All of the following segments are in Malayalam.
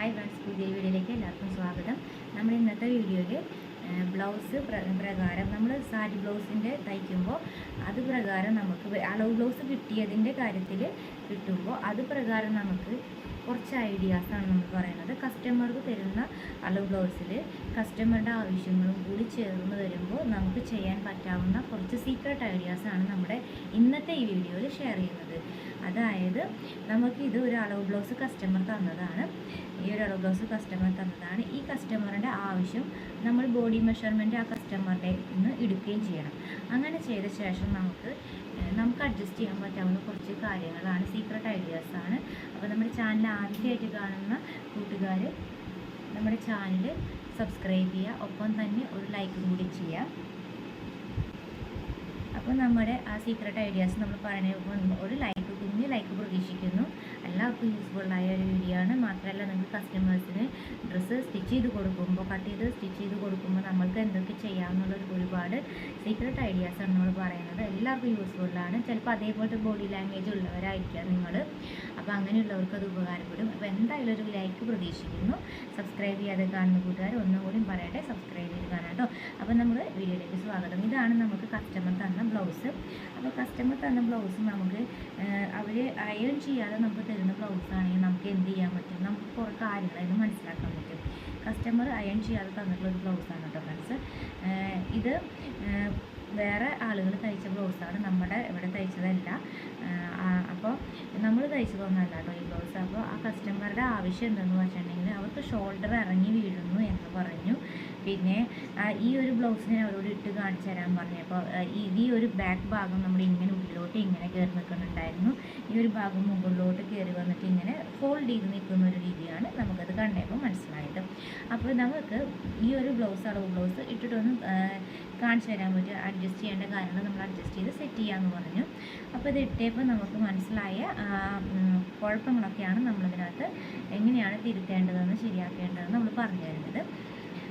ഹായ് ഫ്രണ്ട്സ്, പുതിയ വീഡിയോയിലേക്ക് എല്ലാവർക്കും സ്വാഗതം. നമ്മുടെ ഇന്നത്തെ വീഡിയോയിൽ ബ്ലൗസ് പ്രകാരം നമ്മൾ സാരി ബ്ലൗസിൻ്റെ തയ്ക്കുമ്പോൾ അത് പ്രകാരം നമുക്ക് അളവ് ബ്ലൗസ് കിട്ടിയതിൻ്റെ കാര്യത്തിൽ കിട്ടുമ്പോൾ അത് പ്രകാരം നമുക്ക് കുറച്ച് ഐഡിയാസാണ് നമ്മൾ പറയുന്നത്. കസ്റ്റമർക്ക് തരുന്ന അളവ് ബ്ലൗസിൽ കസ്റ്റമറുടെ ആവശ്യങ്ങളും കൂടി ചേർന്ന് വരുമ്പോൾ നമുക്ക് ചെയ്യാൻ പറ്റാവുന്ന കുറച്ച് സീക്രട്ട് ഐഡിയാസാണ് നമ്മുടെ ഇന്നത്തെ ഈ വീഡിയോയിൽ ഷെയർ ചെയ്യുന്നത്. അതായത് നമുക്കിത് ഒരു അളവ് ബ്ലൗസ് കസ്റ്റമർ തന്നതാണ്. ഈ ഒരു അളവ് ബ്ലൗസ് കസ്റ്റമർ തന്നതാണ്. ഈ കസ്റ്റമറുടെ ആവശ്യം നമ്മൾ ബോഡി മെഷർമെൻറ്റ് ആ കസ്റ്റമറുടെ നിന്ന് എടുക്കുകയും ചെയ്യണം. അങ്ങനെ ചെയ്ത ശേഷം നമുക്ക് അഡ്ജസ്റ്റ് ചെയ്യാൻ പറ്റാവുന്ന കുറച്ച് കാര്യങ്ങളാണ്, സീക്രട്ട് ഐഡിയാസാണ്. അപ്പോൾ നമ്മുടെ ചാനൽ ആദ്യമായിട്ട് കാണുന്ന കൂട്ടുകാർ നമ്മുടെ ചാനൽ സബ്സ്ക്രൈബ് ചെയ്യുക, ഒപ്പം തന്നെ ഒരു ലൈക്കും കൂടി ചെയ്യുക. അപ്പോൾ നമ്മുടെ ആ സീക്രട്ട് ഐഡിയാസ് നമ്മൾ പറയുമ്പോൾ ഒരു കുഞ്ഞ് ലൈക്ക് പ്രതീക്ഷിക്കുന്നു. എല്ലാവർക്കും യൂസ്ഫുള്ളായ ഒരു വീഡിയോ ആണ്. മാത്രമല്ല, നിങ്ങൾക്ക് കസ്റ്റമേഴ്സിന് ഡ്രസ്സ് സ്റ്റിച്ച് ചെയ്ത് കൊടുക്കുമ്പോൾ, കട്ട് ചെയ്ത് സ്റ്റിച്ച് ചെയ്ത് കൊടുക്കുമ്പോൾ നമ്മൾക്ക് എന്തൊക്കെ ചെയ്യാമെന്നുള്ള ഒരുപാട് സീക്രട്ട് ഐഡിയാസാണ് നമ്മൾ പറയുന്നത്. എല്ലാവർക്കും യൂസ്ഫുള്ളാണ്. ചിലപ്പോൾ അതേപോലത്തെ ബോഡി ലാംഗ്വേജ് ഉള്ളവരായിരിക്കാം നിങ്ങൾ. അപ്പോൾ അങ്ങനെയുള്ളവർക്ക് അത് ഉപകാരപ്പെടും. അപ്പോൾ എന്തായാലും ഒരു ലൈക്ക് പ്രതീക്ഷിക്കുന്നു. സബ്സ്ക്രൈബ് ചെയ്യാതെ കാണുന്ന കൂട്ടുകാർ ഒന്നും കൂടി പറയട്ടെ, സബ്സ്ക്രൈബ് ചെയ്ത് കാണാം കേട്ടോ. അപ്പോൾ നമ്മൾ വീഡിയോയിലേക്ക് സ്വാഗതം. ഇതാണ് നമുക്ക് കസ്റ്റമർ തന്ന ബ്ലൗസ്. അപ്പോൾ കസ്റ്റമർ തന്ന ബ്ലൗസ് നമുക്ക് അവർ അയൺ ചെയ്യാതെ നമുക്ക് തരുന്ന ബ്ലൗസ് ആണെങ്കിൽ നമുക്ക് എന്ത് ചെയ്യാൻ പറ്റും, നമുക്ക് കുറേ കാര്യങ്ങളായിരുന്നു മനസ്സിലാക്കാൻ പറ്റും. കസ്റ്റമർ അയൺ ചെയ്യാതെ തന്നിട്ടുള്ള ഒരു ബ്ലൗസാണ് കേട്ടോ ഫ്രണ്ട്സ്. ഇത് വേറെ ആളുകൾ തയ്ച്ച ബ്ലൗസാണ്, നമ്മുടെ ഇവിടെ തയ്ച്ചതല്ല. അപ്പോൾ നമ്മൾ തയ്ച്ചതൊന്നല്ല കേട്ടോ ഈ ബ്ലൗസ്. അപ്പോൾ ആ കസ്റ്റമറുടെ ആവശ്യം എന്തെന്ന് വെച്ചിട്ടുണ്ടെങ്കിൽ അവർക്ക് ഷോൾഡർ ഇറങ്ങി വീഴുന്നു എന്ന് പറഞ്ഞു. പിന്നെ ഈ ഒരു ബ്ലൗസിനെ അവരോട് ഇട്ട് കാണിച്ചു തരാൻ പറഞ്ഞു. അപ്പോൾ ഈ ഒരു ബാക്ക് ഭാഗം നമ്മൾ ഇങ്ങനെ ഉള്ളിലോട്ട് ഇങ്ങനെ കയറി നിൽക്കുന്നുണ്ടായിരുന്നു. ഈ ഒരു ഭാഗം മുകളിലോട്ട് കയറി വന്നിട്ട് ഇങ്ങനെ ഫോൾഡ് ചെയ്ത് നിൽക്കുന്ന ഒരു രീതിയാണ് നമുക്കത് കണ്ടപ്പോൾ മനസ്സിലായത്. അപ്പോൾ നമുക്ക് ഈ ഒരു ബ്ലൗസ് അളവ് ബ്ലൗസ് ഇട്ടിട്ടൊന്ന് കാണിച്ചു തരാൻ പറ്റും. അഡ്ജസ്റ്റ് ചെയ്യേണ്ട കാര്യങ്ങൾ നമ്മൾ അഡ്ജസ്റ്റ് ചെയ്ത് സെറ്റ് ചെയ്യാമെന്ന് പറഞ്ഞു. അപ്പോൾ ഇത് ഇട്ടപ്പോൾ നമുക്ക് മനസ്സിലായ കുഴപ്പങ്ങളൊക്കെയാണ് നമ്മളിതിനകത്ത് എങ്ങനെയാണ് തിരുത്തേണ്ടതെന്ന് ശരിയാക്കേണ്ടതെന്ന് നമ്മൾ പറഞ്ഞു തരുന്നത്.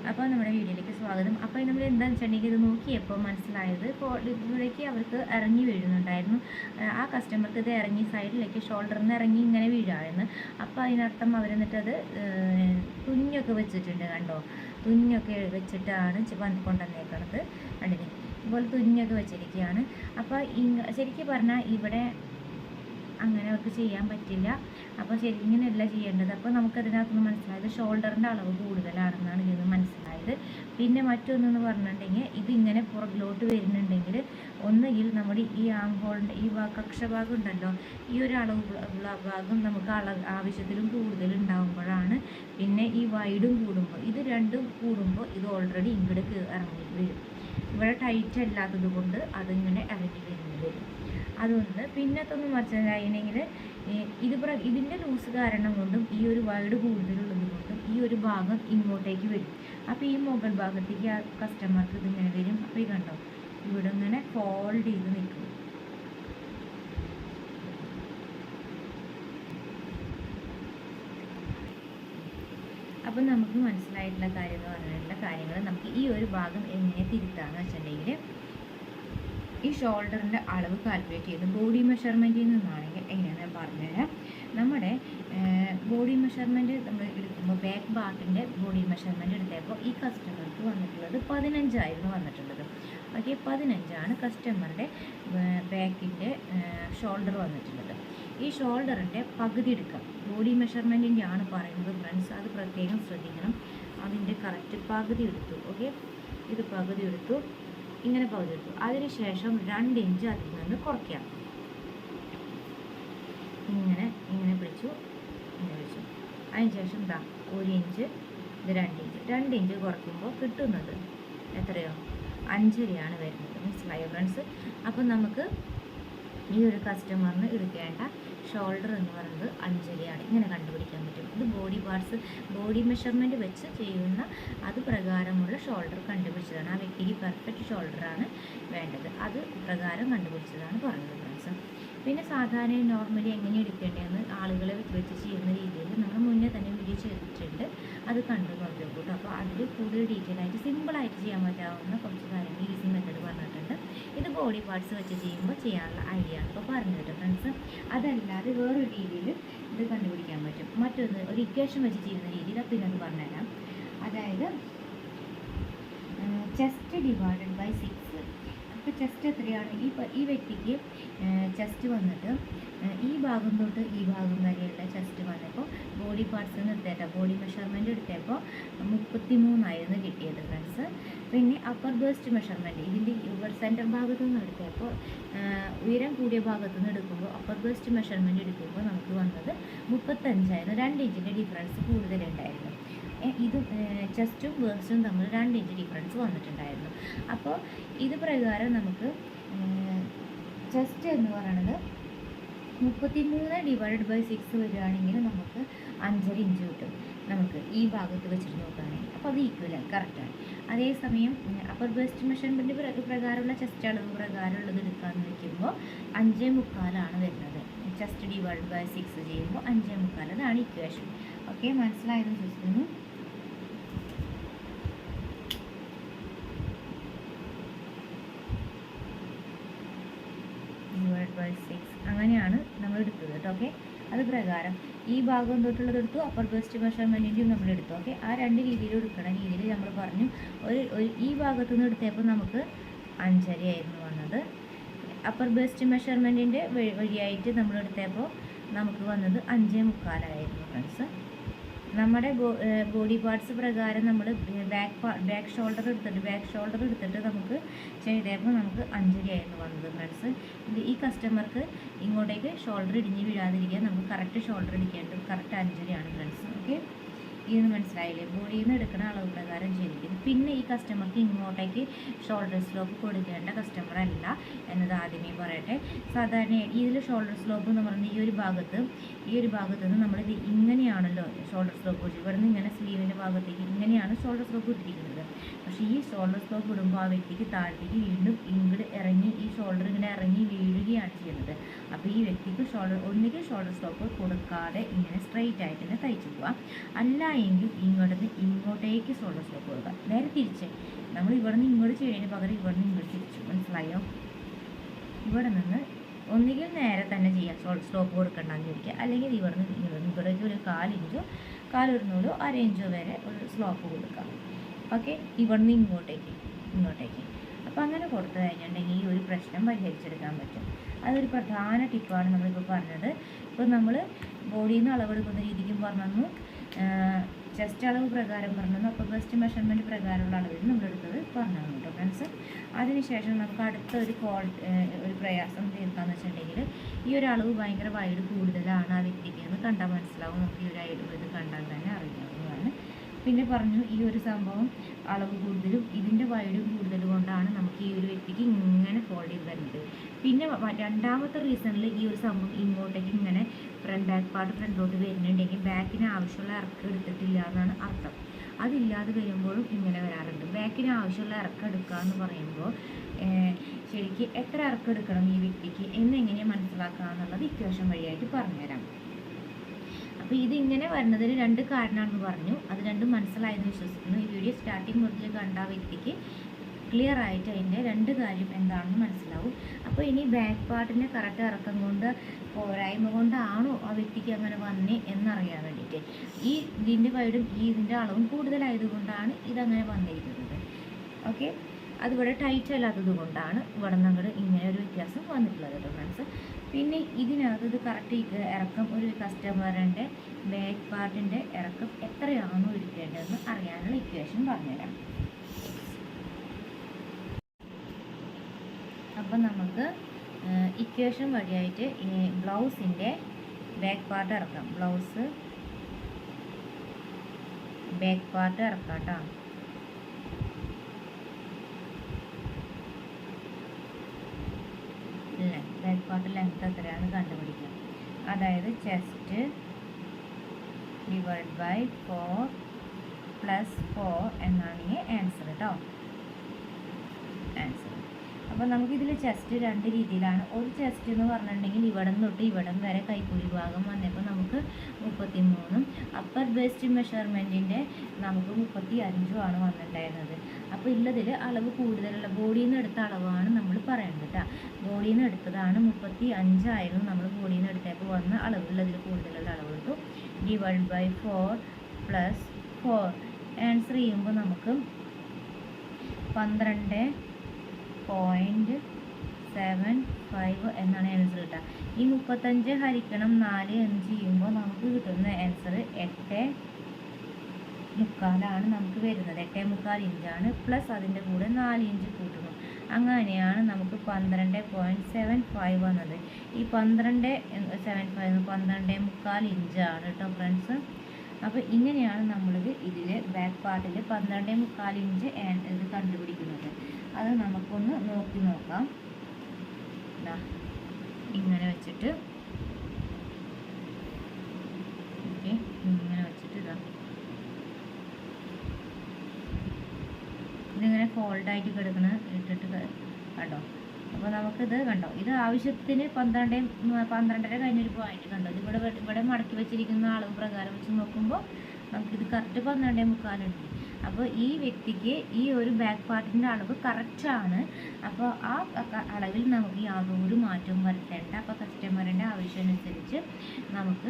അപ്പോൾ നമ്മുടെ വീഡിയോയിലേക്ക് സ്വാഗതം. അപ്പോൾ നമ്മൾ എന്താണെന്ന് വെച്ചിട്ടുണ്ടെങ്കിൽ ഇത് നോക്കിയപ്പോൾ മനസ്സിലായത് ഇവിടേക്ക് അവർക്ക് ഇറങ്ങി വീഴുന്നുണ്ടായിരുന്നു. ആ കസ്റ്റമർക്ക് ഇത് ഇറങ്ങി സൈഡിലേക്ക് ഷോൾഡറിൽ നിന്ന് ഇറങ്ങി ഇങ്ങനെ വീഴാമായിരുന്നു. അപ്പോൾ അതിനർത്ഥം അവരെന്നിട്ടത് തുന്നൊക്കെ വെച്ചിട്ടുണ്ട്. കണ്ടോ, തുന്നൊക്കെ വെച്ചിട്ടാണ് കൊണ്ടുവന്നേക്കുന്നത്. കണ്ടില്ലേ, ഇതുപോലെ തുന്നൊക്കെ വെച്ചിരിക്കുകയാണ്. അപ്പോൾ ശരിക്കും പറഞ്ഞാൽ ഇവിടെ അങ്ങനെ അവർക്ക് ചെയ്യാൻ പറ്റില്ല. അപ്പോൾ ശരി, ഇങ്ങനെയല്ല ചെയ്യേണ്ടത്. അപ്പോൾ നമുക്കതിനകത്തുനിന്ന് മനസ്സിലായത് ഷോൾഡറിൻ്റെ അളവ് കൂടുതലാണെന്നാണ് ഇതിന് മനസ്സിലായത്. പിന്നെ മറ്റൊന്നെന്ന് പറഞ്ഞിട്ടുണ്ടെങ്കിൽ ഇതിങ്ങനെ പുറകിലോട്ട് വരുന്നുണ്ടെങ്കിൽ ഒന്നുകിൽ നമ്മുടെ ഈ ആംഹോളിൻ്റെ ഈ കക്ഷഭാഗം ഉണ്ടല്ലോ, ഈ ഒരു ഭാഗം നമുക്ക് ആവശ്യത്തിലും കൂടുതലുണ്ടാകുമ്പോഴാണ്. പിന്നെ ഈ വൈഡും കൂടുമ്പോൾ, ഇത് രണ്ടും കൂടുമ്പോൾ ഇത് ഓൾറെഡി ഇങ്ങോട്ട് ഇറങ്ങി വരും. ഇവിടെ ടൈറ്റ് അല്ലാത്തത് കൊണ്ട് അതിങ്ങനെ ഇറങ്ങി വരും. അതൊന്ന്. പിന്നത്തൊന്ന് മനസ്സിലായില്ലെങ്കിൽ ഇതിൻ്റെ ലൂസ് കാരണം കൊണ്ടും ഈ ഒരു വൈഡ് കൂടുതലുള്ളത് കൊണ്ടും ഈ ഒരു ഭാഗം ഇങ്ങോട്ടേക്ക് വരും. അപ്പോൾ ഈ മുകൾ ഭാഗത്തേക്ക് ആ കസ്റ്റമർക്ക് ഇതിങ്ങനെ വരും. അപ്പോൾ ഈ കണ്ടോ, ഇവിടെ ഇങ്ങനെ ഫോൾഡ് ചെയ്ത് നിൽക്കും. അപ്പം നമുക്ക് മനസ്സിലായിട്ടുള്ള കാര്യം എന്ന് പറഞ്ഞിട്ടുള്ള കാര്യങ്ങൾ നമുക്ക് ഈ ഒരു ഭാഗം എങ്ങനെ തിരുത്താമെന്ന് വെച്ചിട്ടുണ്ടെങ്കിൽ, ഈ ഷോൾഡറിൻ്റെ അളവ് കാൽക്കുലേറ്റ് ചെയ്ത് ബോഡി മെഷർമെൻറ്റിൽ നിന്നാണെങ്കിൽ എങ്ങനെയാണെന്ന് പറഞ്ഞുതരാം. നമ്മുടെ ബോഡി മെഷർമെൻറ്റ് നമ്മൾ എടുക്കുമ്പോൾ ബാക്ക് പാർട്ടിൻ്റെ ബോഡി മെഷർമെൻറ്റ് എടുത്തപ്പോൾ ഈ കസ്റ്റമർക്ക് വന്നിട്ടുള്ളത് 15 വന്നിട്ടുള്ളത്. ഓക്കെ, 15 കസ്റ്റമറുടെ ബാക്കിൻ്റെ ഷോൾഡർ വന്നിട്ടുള്ളത്. ഈ ഷോൾഡറിൻ്റെ പകുതി എടുക്കാം. ബോഡി മെഷർമെൻറ്റിൻ്റെ ആണ് പറയുന്നത് ഫ്രണ്ട്സ്, അത് പ്രത്യേകം ശ്രദ്ധിക്കണം. അതിൻ്റെ കറക്റ്റ് പകുതി എടുത്തു. ഓക്കെ, ഇത് പകുതി എടുത്തു, ഇങ്ങനെ പകുതി എടുത്തു. അതിനുശേഷം 2 ഇഞ്ച് അതിൽ നിന്ന് കുറയ്ക്കാം. ഇങ്ങനെ പിടിച്ചു, അതിനുശേഷം 1 ഇഞ്ച്, ഇത് 2 ഇഞ്ച് കുറയ്ക്കുമ്പോൾ കിട്ടുന്നത് എത്രയോ 5.5 വരുന്നത്. മനസ്സിലായോ ഫ്രണ്ട്സ്? അപ്പം നമുക്ക് ഈ ഒരു കസ്റ്റമറിന് എടുക്കേണ്ട ഷോൾഡർ എന്ന് പറയുന്നത് 5.5 ഇങ്ങനെ കണ്ടുപിടിക്കാൻ പറ്റും. ഇത് ബോഡി മെഷർമെൻറ്റ് വെച്ച് ചെയ്യുന്ന അത് പ്രകാരമുള്ള ഷോൾഡർ കണ്ടുപിടിച്ചതാണ്. ആ വ്യക്തിക്ക് പെർഫെക്റ്റ് ഷോൾഡറാണ് വേണ്ടത്, അത് പ്രകാരം കണ്ടുപിടിച്ചതാണ് പറഞ്ഞത് ഫ്രണ്ട്സ്. പിന്നെ സാധാരണ നോർമലി എങ്ങനെ എടുക്കേണ്ടതെന്ന് ആളുകളെ വെച്ച് ചെയ്യുന്ന രീതിയിൽ നമ്മൾ മുന്നേ തന്നെ വീഡിയോ ചെയ്തിട്ടുണ്ട്. അത് കണ്ടു നോക്കിയോ കേട്ടോ. അപ്പോൾ അതിൽ കൂടുതൽ ഡീറ്റെയിൽ ആയിട്ട് സിമ്പിളായിട്ട് ചെയ്യാൻ പറ്റാവുന്ന കുറച്ച് കാര്യങ്ങൾ ഈസി മെത്തേഡ് പറഞ്ഞിട്ടുണ്ട്. ഇത് ബോഡി പാർട്സ് വെച്ച് ചെയ്യുമ്പോൾ ചെയ്യാനുള്ള ഐഡിയ ആണ് ഇപ്പോൾ പറഞ്ഞു കേട്ടോ ഫ്രണ്ട്സ്. അതല്ലാതെ വേറൊരു രീതിയിൽ ഇത് കണ്ടുപിടിക്കാൻ പറ്റും. മറ്റൊന്ന് ഒരു ഇക്വേഷൻ വെച്ച് ചെയ്യുന്ന രീതിയിൽ പിന്നെ അത് പറഞ്ഞുതരാം. അതായത് ചെസ്റ്റ് ഡിവൈഡഡ് ബൈ 6. അപ്പോൾ ചെസ്റ്റ് എത്രയാണ്? ഈ വ്യക്തിക്ക് ചെസ്റ്റ് വന്നിട്ട് ഈ ഭാഗം തൊട്ട് ഈ ഭാഗം വരെയുള്ള ചെസ്റ്റ് വന്നപ്പോൾ ബോഡി പാർട്സ് എടുത്തേട്ടോ, ബോഡി മെഷർമെൻറ്റ് എടുത്തപ്പോൾ 33 കിട്ടിയത് ഫ്രണ്ട്സ്. പിന്നെ അപ്പർ ബേസ്റ്റ് മെഷർമെൻറ്റ് ഇതിൻ്റെ സെൻറ്റർ ഭാഗത്തു നിന്ന് എടുത്തപ്പോൾ ഉയരം കൂടിയ ഭാഗത്തു നിന്ന് എടുക്കുമ്പോൾ അപ്പർ ബേസ്റ്റ് മെഷർമെൻറ്റ് എടുക്കുമ്പോൾ നമുക്ക് വന്നത് 35. 2 ഇഞ്ചിൻ്റെ ഡിഫറൻസ് കൂടുതലുണ്ടായിരുന്നു. ഇത് ചെസ്റ്റും വേസ്റ്റും തമ്മിൽ 2 ഇഞ്ച് ഡിഫറൻസ് വന്നിട്ടുണ്ടായിരുന്നു. അപ്പോൾ ഇത് പ്രകാരം നമുക്ക് ചെസ്റ്റ് എന്ന് പറയുന്നത് 33 ഡിവൈഡഡ് ബൈ 6 വരികയാണെങ്കിൽ നമുക്ക് 5.5 ഇഞ്ച് കിട്ടും. നമുക്ക് ഈ ഭാഗത്ത് വെച്ചിട്ട് നോക്കുകയാണെങ്കിൽ അപ്പോൾ അത് ഈക്വലാണ്, കറക്റ്റാണ്. അതേസമയം അപ്പർ ബേസ്റ്റ് മെഷർമെൻറ്റ് പ്രകാരമുള്ള ചെസ്റ്റ് അളവ് പ്രകാരമുള്ളത് എടുക്കാമെന്ന് വയ്ക്കുമ്പോൾ 5.25 വരുന്നത്. ചെസ്റ്റ് ഡിവൈഡ് ബൈ 6 ചെയ്യുമ്പോൾ 5.25. അതാണ് ഇക്വേഷൻ. ഓക്കെ, മനസ്സിലായെന്ന് ചോദിക്കുന്നു. ഡിവൈഡ് ബൈ 6 അങ്ങനെയാണ് നമ്മൾ എടുത്തത് കേട്ടോ. ഓക്കെ, അത് പ്രകാരം ഈ ഭാഗം തൊട്ടുള്ളത് എടുത്തു, അപ്പർ ബേസ്റ്റ് മെഷർമെൻറ്റിൻ്റെയും നമ്മൾ എടുത്തു. ഓക്കെ, ആ 2 രീതിയിൽ എടുക്കണ രീതിയിൽ നമ്മൾ പറഞ്ഞു. ഈ ഭാഗത്തു നിന്ന് എടുത്തപ്പോൾ നമുക്ക് 5.5 ആയിരുന്നു വന്നത്. അപ്പർ ബേസ്റ്റ് മെഷർമെൻറ്റിൻ്റെ വഴിയായിട്ട് നമ്മൾ എടുത്തപ്പോൾ നമുക്ക് വന്നത് 5.25 ഫ്രണ്ട്സ്. നമ്മുടെ ബോഡി പാർട്സ് പ്രകാരം നമ്മൾ ബാക്ക് ഷോൾഡർ എടുത്തിട്ട് നമുക്ക് ചെയ്തപ്പോൾ നമുക്ക് 5.5 വന്നത് ഫ്രണ്ട്സ്. ഈ കസ്റ്റമർക്ക് ഇങ്ങോട്ടേക്ക് ഷോൾഡർ ഇടിഞ്ഞ് വീഴാതിരിക്കാൻ നമുക്ക് കറക്റ്റ് ഷോൾഡർ ഇടിക്കേണ്ടത് കറക്റ്റ് 5.5 ഫ്രണ്ട്സ്. ഓക്കെ, ഇതെന്ന് മനസ്സിലായില്ലേ? ബോഡിയിൽ നിന്ന് എടുക്കുന്ന അളവ് പ്രകാരം ചെയ്തിരിക്കുന്നു. പിന്നെ ഈ കസ്റ്റമർക്ക് ഇങ്ങോട്ടേക്ക് ഷോൾഡർ സ്ലോപ്പ് കൊടുക്കേണ്ട കസ്റ്റമർ അല്ല എന്നത് ആദ്യമേ പറയട്ടെ. സാധാരണ ഇതിൽ ഷോൾഡർ സ്ലോപ്പ് എന്ന് പറയുന്നത് ഈ ഒരു ഭാഗത്ത് നിന്ന് നമ്മളിത് ഇങ്ങനെയാണല്ലോ ഷോൾഡർ സ്ലോപ്പ് കൊടുത്തത്. ഇവിടെ നിന്ന് ഇങ്ങനെ സ്ലീവിൻ്റെ ഭാഗത്തേക്ക് ഇങ്ങനെയാണ് ഷോൾഡർ സ്ലോപ്പ് ഇട്ടിരിക്കുന്നത്. പക്ഷേ ഈ ഷോൾഡർ സ്ലോപ്പ് ഇടുമ്പോൾ ആ വ്യക്തിക്ക് താഴത്തേക്ക് വീണ്ടും ഇങ്ങോട്ട് ഇറങ്ങി ഈ ഷോൾഡർ ഇങ്ങനെ ഇറങ്ങി വീഴുകയാണ് ചെയ്യുന്നത്. അപ്പോൾ ഈ വ്യക്തിക്ക് ഒന്നുകിൽ ഷോൾഡർ സ്ലോപ്പ് കൊടുക്കാതെ ഇങ്ങനെ സ്ട്രെയിറ്റ് ആയിട്ട് തന്നെ തയ്ച്ചു പോവാം. അല്ല എങ്കിൽ ഇങ്ങോട്ടേക്ക് ഷോൾഡർ സ്ലോപ്പ് കൊടുക്കുക. നേരെ തിരിച്ച് നമ്മൾ ഇവിടെ നിന്ന് ഇങ്ങോട്ട് ചെയ്യുന്നതിന് പകരം ഇവിടെ നിന്ന് ഇങ്ങോട്ട് തിരിച്ചു. മനസ്സിലായോ? ഇവിടെ നിന്ന് ഒന്നുകിൽ നേരെ തന്നെ ചെയ്യാം, ഷോൾഡർ സ്ലോപ്പ് കൊടുക്കണ്ടെന്ന് ചോദിക്കുക. അല്ലെങ്കിൽ ഇവിടെ നിന്ന് ഇവിടേക്ക് ഒരു 1/4 ഇഞ്ചോ 1/4 നൂലോ 1/2 ഇഞ്ചോ വരെ ഒരു സ്ലോപ്പ് കൊടുക്കാം. ഓക്കെ, ഇവിടെ നിന്ന് ഇങ്ങോട്ടേക്ക്. അപ്പോൾ അങ്ങനെ കൊടുത്തു കഴിഞ്ഞിട്ടുണ്ടെങ്കിൽ ഈ ഒരു പ്രശ്നം പരിഹരിച്ചെടുക്കാൻ പറ്റും. അതൊരു പ്രധാന ടിപ്പാണ് നമ്മളിപ്പോൾ പറഞ്ഞത്. ഇപ്പോൾ നമ്മൾ ബോഡിയിൽ നിന്ന് അളവെടുക്കുന്ന രീതിക്കും പറഞ്ഞു, ചെസ്റ്റ് അളവ് പ്രകാരം പറഞ്ഞു, അപ്പോൾ ബെസ്റ്റ് മെഷർമെൻറ്റ് പ്രകാരമുള്ള അളവിൽ നമ്മളെടുത്തത് പറഞ്ഞു കേട്ടോ ഫ്രണ്ട്സ്. അതിനുശേഷം നമുക്ക് അടുത്ത ഒരു പ്രയാസം തീർക്കാമെന്ന് വെച്ചിട്ടുണ്ടെങ്കിൽ ഈ ഒരു അളവ് ഭയങ്കര വൈഡ് കൂടുതലാണ് ആ വ്യക്തിക്ക് എന്ന് കണ്ടാൽ മനസ്സിലാവും. നമുക്ക് ഈ ഒരു ഇത് കണ്ടാൽ തന്നെ അറിയാവുന്നതാണ്. പിന്നെ പറഞ്ഞു ഈ ഒരു സംഭവം അളവ് കൂടുതലും ഇതിൻ്റെ വൈഡും കൂടുതൽ കൊണ്ടാണ് നമുക്ക് ഈ ഒരു വ്യക്തിക്ക് ഇങ്ങനെ ഫോൾഡ് ചെയ്ത് തരുന്നത്. പിന്നെ രണ്ടാമത്തെ റീസണിൽ ഈ ഒരു സംഭവം ഇങ്ങോട്ടേക്ക് ഇങ്ങനെ ബാക്ക് പാർട്ട് ഫ്രണ്ടിലോട്ട് വരുന്നുണ്ടെങ്കിൽ ബാക്കിന് ആവശ്യമുള്ള ഇറക്കം എടുത്തിട്ടില്ല എന്നാണ് അർത്ഥം. അതില്ലാതെ വരുമ്പോഴും ഇങ്ങനെ വരാറുണ്ട്. ബാക്കിന് ആവശ്യമുള്ള ഇറക്കം എടുക്കുക എന്ന് പറയുമ്പോൾ ശരിക്കും എത്ര ഇറക്കം എടുക്കണം ഈ വ്യക്തിക്ക് എന്നെങ്ങനെയാണ് മനസ്സിലാക്കുക എന്നുള്ളത് ഇക്വേഷൻ വഴിയായിട്ട് പറഞ്ഞുതരാം. അപ്പോൾ ഇതിങ്ങനെ വരുന്നതിന് 2 കാരണമാണെന്ന് പറഞ്ഞു. അത് രണ്ടും മനസ്സിലായെന്ന് വിശ്വസിക്കുന്നു. ഈ വീഡിയോ സ്റ്റാർട്ടിങ് മുതൽ കണ്ട വ്യക്തിക്ക് ക്ലിയർ ആയിട്ട് അതിൻ്റെ 2 കാര്യം എന്താണെന്ന് മനസ്സിലാവും. അപ്പോൾ ഇനി ബാക്ക് പാർട്ടിൻ്റെ കറക്റ്റ് ഇറക്കം കൊണ്ട് പോരായ്മ കൊണ്ടാണോ ആ വ്യക്തിക്ക് അങ്ങനെ വന്നേ എന്നറിയാൻ വേണ്ടിയിട്ട് ഇതിൻ്റെ വൈഡും ഇതിൻ്റെ അളവും കൂടുതലായതുകൊണ്ടാണ് ഇതങ്ങനെ വന്നിരിക്കുന്നത്. ഓക്കെ, അതിവിടെ ടൈറ്റ് അല്ലാത്തത് കൊണ്ടാണ് ഇവിടെ നിന്ന് അങ്ങോട്ട് ഇങ്ങനെ ഒരു വ്യത്യാസം വന്നിട്ടുള്ളത് കേട്ടോ ഫ്രണ്ട്സ്. പിന്നെ ഇതിനകത്ത് ഇത് കറക്റ്റ് ഇറക്കം ഒരു കസ്റ്റമറിൻ്റെ ബാക്ക് പാർട്ടിൻ്റെ ഇറക്കം എത്രയാണോ ഇരിക്കേണ്ടതെന്ന് അറിയാനുള്ള ഇക്വേഷൻ പറഞ്ഞുതരാം. അപ്പം നമുക്ക് ഇക്വേഷൻ വഴിയായിട്ട് ബ്ലൗസിൻ്റെ ബാക്ക് പാർട്ട് ഇറക്കാം. ബാക്ക് പാർട്ട് ഇറക്കാം കേട്ടോ. ബാക്ക് പാർട്ട് ലെങ്ത് എത്രയാണെന്ന് കണ്ടുപിടിക്കാം. അതായത് ചെസ്റ്റ് ഡിവൈഡ് ബൈ 4 + 4 എന്നാണ് ഈ ആൻസർ കേട്ടോ. അപ്പോൾ നമുക്കിതിൽ ചെസ്റ്റ് 2 രീതിയിലാണ്. ഒരു ചെസ്റ്റ് എന്ന് പറഞ്ഞിട്ടുണ്ടെങ്കിൽ ഇവിടെ നിന്ന് തൊട്ട് ഇവിടം വരെ കൈക്കുഴി ഭാഗം വന്നപ്പോൾ നമുക്ക് നമുക്ക് 33. അപ്പർ ബ്രസ്റ്റ് മെഷർമെൻറ്റിൻ്റെ നമുക്ക് 35 വന്നിട്ടുണ്ടായിരുന്നത്. അപ്പോൾ ഉള്ളതിൽ അളവ് കൂടുതലുള്ള ബോഡിയിൽ നിന്ന് എടുത്ത അളവാണ് നമ്മൾ പറയേണ്ടത് കേട്ടോ. ബോഡിയിൽ നിന്ന് എടുത്തതാണ് 35 നമ്മൾ ബോഡിയിൽ നിന്ന് എടുത്തപ്പോൾ വന്ന അളവുള്ളതിൽ കൂടുതലുള്ള അളവ് എടുത്തു. /4 + 4 ആൻസർ ചെയ്യുമ്പോൾ നമുക്ക് 12.75 എന്നാണ് ആൻസർ കിട്ടുക. ഈ 35 ഹരിക്കണം 4 എന്ന് ചെയ്യുമ്പോൾ നമുക്ക് കിട്ടുന്ന ആൻസർ 8.75 നമുക്ക് വരുന്നത്. 8.75 ഇഞ്ചാണ്. പ്ലസ് അതിൻ്റെ കൂടെ 4 ഇഞ്ച് കൂട്ടുന്നു. അങ്ങനെയാണ് നമുക്ക് 12.75 വന്നത്. ഈ 12.75 12.75 ഇഞ്ചാണ് കേട്ടോ ഫ്രണ്ട്സ്. അപ്പോൾ ഇങ്ങനെയാണ് നമ്മളിത് ഇതിൽ ബാക്ക് പാർട്ടിൽ 12.75 ഇഞ്ച് ഇത് കണ്ടുപിടിക്കുന്നത്. അത് നമുക്കൊന്ന് നോക്കാം. ഇങ്ങനെ വെച്ചിട്ട് ഇങ്ങനെ വെച്ചിട്ട് ഇതിങ്ങനെ ഫോൾഡായിട്ട് കിടക്കണ ഇട്ടിട്ട് കണ്ടോ. അപ്പോൾ നമുക്കിത് കണ്ടോ, ഇത് ആവശ്യത്തിന് 12.5 കഴിഞ്ഞൊരു പോയിന്റ് കണ്ടോ. ഇത് ഇവിടെ മടക്കി വെച്ചിരിക്കുന്ന അളവ് പ്രകാരം വെച്ച് നോക്കുമ്പോൾ നമുക്കിത് കറക്റ്റ് 12.75 ഉണ്ട്. അപ്പോൾ ഈ വ്യക്തിക്ക് ഈ ഒരു ബാക്ക് പാർട്ടിൻ്റെ അളവ് കറക്റ്റാണ്. അപ്പോൾ ആ അളവിൽ നമുക്ക് യാതൊരു മാറ്റവും വരുത്തേണ്ട. അപ്പോൾ കസ്റ്റമറിൻ്റെ ആവശ്യമനുസരിച്ച് നമുക്ക്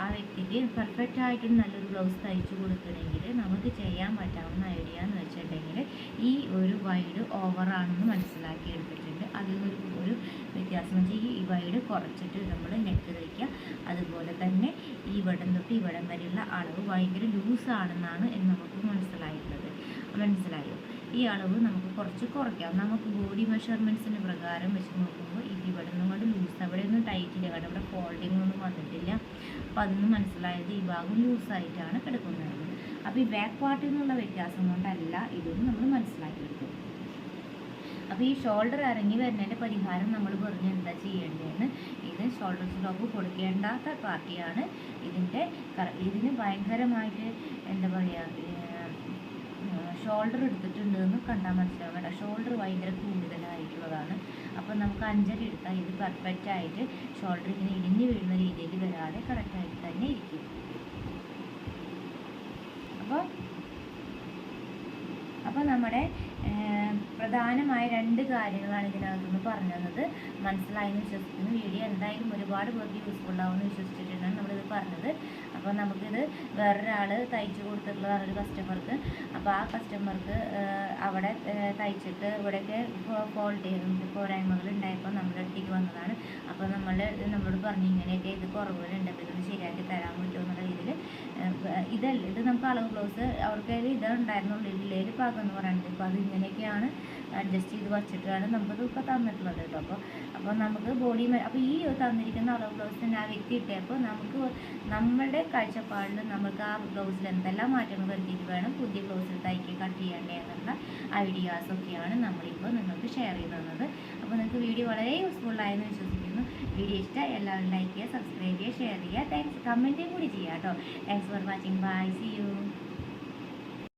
ആ വ്യക്തിക്ക് പെർഫെക്റ്റ് ആയിട്ട് നല്ലൊരു ബ്ലൗസ് തയ്ച്ചു കൊടുക്കണമെങ്കിൽ നമുക്ക് ചെയ്യാൻ പറ്റാവുന്ന ഐഡിയ എന്ന് വെച്ചിട്ടുണ്ടെങ്കിൽ ഈ ഒരു വൈഡ് ഓവറാണെന്ന് മനസ്സിലാക്കി എടുത്തിട്ടുണ്ട്. അതിൽ ഒരു വ്യത്യാസം വെച്ചാൽ ഈ വൈഡ് കുറച്ചിട്ട് നമ്മൾ നെക്ക് തയ്ക്കുക. അതുപോലെ തന്നെ ഈ ഇവിടം തൊട്ട് ഇവിടം വരെയുള്ള അളവ് ഭയങ്കര ലൂസാണെന്നാണ് നമുക്ക് മനസ്സിലായോ. ഈ അളവ് നമുക്ക് കുറച്ച് കുറയ്ക്കാം. നമുക്ക് ബോഡി മെഷർമെൻറ്റ്സിന് പ്രകാരം വെച്ച് നോക്കുമ്പോൾ ഇത് ഇവിടെ നിന്നും കൊണ്ട് ലൂസ്, അവിടെയൊന്നും ടൈറ്റില്ല, കാരണം ഇവിടെ ഫോൾഡിങ് ഒന്നും വന്നിട്ടില്ല. അപ്പോൾ അതൊന്നും മനസ്സിലായത് ഈ ഭാഗം ലൂസായിട്ടാണ് കിടക്കുന്നത്. അപ്പോൾ ഈ ബാക്ക് പാർട്ടിൽ നിന്നുള്ള വ്യത്യാസം കൊണ്ടല്ല ഇതൊന്നും നമ്മൾ മനസ്സിലാക്കിയെടുക്കും. അപ്പോൾ ഈ ഷോൾഡർ ഇറങ്ങി വരുന്നതിൻ്റെ പരിഹാരം നമ്മൾ പറഞ്ഞ് എന്താ ചെയ്യേണ്ടതെന്ന്. ഇത് ഷോൾഡർ സ്ലോപ്പ് കൊടുക്കേണ്ടാത്ത പാർട്ടിയാണ്. ഇതിന് ഭയങ്കരമായിട്ട് എന്താ പറയുക, ഷോൾഡർ എടുത്തിട്ടുണ്ടെന്ന് കണ്ടാൽ മനസ്സിലാവും കേട്ടോ. ഷോൾഡർ ഭയങ്കര കൂടുതലായിട്ടുള്ളതാണ്. അപ്പോൾ നമുക്ക് 5.5 എടുത്താൽ ഇത് പെർഫെക്റ്റായിട്ട് ഷോൾഡർ ഇങ്ങനെ ഇടിഞ്ഞ് വീഴുന്ന രീതിയിൽ വരാതെ കറക്റ്റായിട്ട് തന്നെ ഇരിക്കും. അപ്പോൾ നമ്മുടെ പ്രധാനമായ 2 കാര്യങ്ങളാണ് ഇതിനകത്തുനിന്ന് പറഞ്ഞു തന്നത്. മനസ്സിലായെന്ന് വിശ്വസിക്കുന്നു. വീഡിയോ എന്തായാലും ഒരുപാട് പേർക്ക് യൂസ്ഫുൾ ആവുമെന്ന് വിശ്വസിച്ചിട്ടാണ് നമ്മളിത് പറഞ്ഞത്. അപ്പോൾ നമുക്കിത് വേറൊരാൾ തയ്ച്ചു കൊടുത്തിട്ടുള്ളതാണ് ഒരു കസ്റ്റമർക്ക്. അപ്പോൾ ആ കസ്റ്റമർക്ക് അവിടെ തയ്ച്ചിട്ട് ഇവിടെയൊക്കെ പോരായ്മകൾ ഉണ്ടായപ്പോൾ നമ്മുടെ അടുത്തേക്ക് വന്നതാണ്. അപ്പോൾ നമ്മളോട് പറഞ്ഞു ഇങ്ങനെയൊക്കെ ഇത് കുറവുകളുണ്ട്, അപ്പോൾ ഇതൊന്ന് ശരിയാക്കി തരാൻ പറ്റുമോ എന്നുള്ള രീതിയിൽ. ഇത് നമുക്ക് അളവ് ബ്ലൗസ് അവർക്ക് ഇതുണ്ടായിരുന്നുള്ളൂ, ഇതിലേൽ പാകം എന്ന് പറയുന്നത്. അപ്പോൾ അത് ഇങ്ങനെയൊക്കെയാണ് അഡ്ജസ്റ്റ് ചെയ്ത് വച്ചിട്ടാണ് നമുക്കത് ഇപ്പോൾ തന്നിട്ടുള്ളത് കേട്ടോ. അപ്പോൾ നമുക്ക് ബോഡി അപ്പോൾ ഈ തന്നിരിക്കുന്ന അളവ് ബ്ലൗസ് തന്നെ ആ വ്യക്തി ഇട്ടപ്പോൾ നമുക്ക് നമ്മളുടെ കാഴ്ചപ്പാടിൽ നമുക്ക് ആ ബ്ലൗസിൽ എന്തെല്ലാം മാറ്റങ്ങൾ വരുത്തിയിട്ട് വേണം പുതിയ ബ്ലൗസിൽ തയ്ക്ക് കട്ട് ചെയ്യേണ്ടത് എന്നുള്ള ഐഡിയാസൊക്കെയാണ് നമ്മളിപ്പോൾ നിങ്ങൾക്ക് ഷെയർ ചെയ്ത് തന്നത്. അപ്പോൾ നിങ്ങൾക്ക് വീഡിയോ വളരെ യൂസ്ഫുള്ളായെന്ന് വിശ്വസിക്കുന്നു. വീഡിയോ ഇഷ്ടമായി എല്ലാവരും ലൈക്ക് ചെയ്യുക, സബ്സ്ക്രൈബ് ചെയ്യുക, ഷെയർ ചെയ്യുക. താങ്ക്സ്, കമൻറ്റും കൂടി ചെയ്യുക കേട്ടോ. Thanks for watching. Bye, see U.